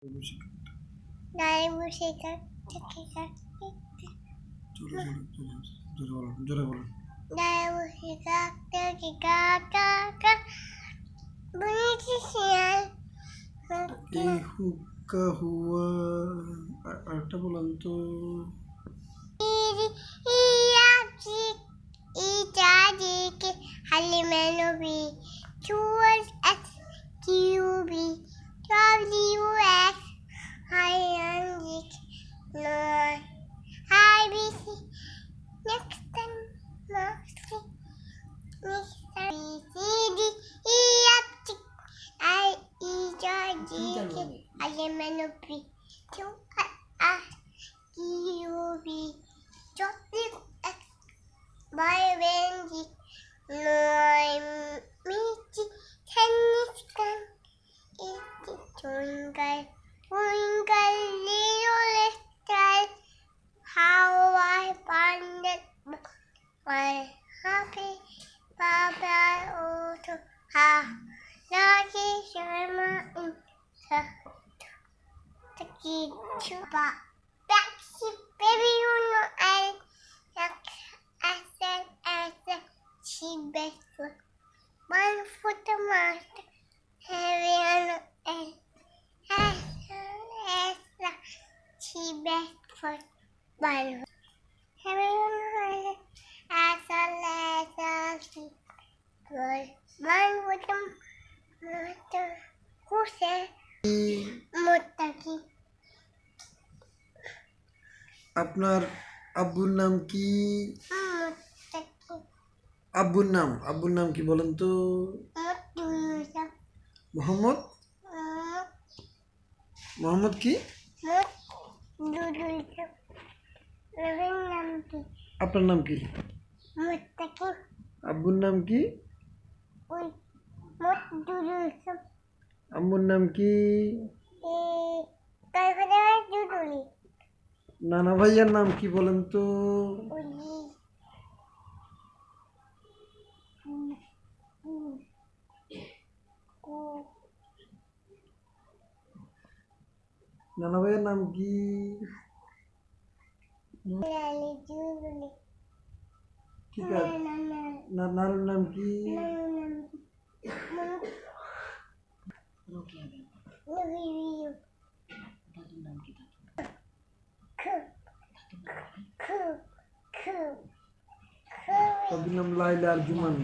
গায়ে বসে থেকে জোরে বলুন। গায়ে বসে কাকতে কাকা কাকা বলেছি শিয়াল এই হুক্কা হুয়া আরেকটা বলুন তো। Halimenobi, Tours at QB, WS, Hyandic, Nor, IBC, next time, mostly, Mr. BCD, Electric, IEJG, Halimenobi, Tours QB, WS, by Wendy. Michi tennis gun, it's twinkle, twinkle, little star. How I found it, my happy Papa Auto. Ha, lucky Sharma in the kid chupa. Taxi, baby, you know I said, she best foot. One foot the master, heavy on the she best foot. One heavy on the she good. One foot the master, who said, Mutaki. আপনার আব্বুর নাম কি? আব্বুর নাম কি বলেন তো? মোহাম্মদ। মোহাম্মদ কি? আপনার নাম কি? আব্বুর নাম কি? আম্মুর নাম কি? নানা ভাইয়ার নাম কি বলেন তো? নানা ভাইয়ের নাম কি? ঠিক আছে, নানার নাম কি? তাদের নাম লাইলা আর জুমান।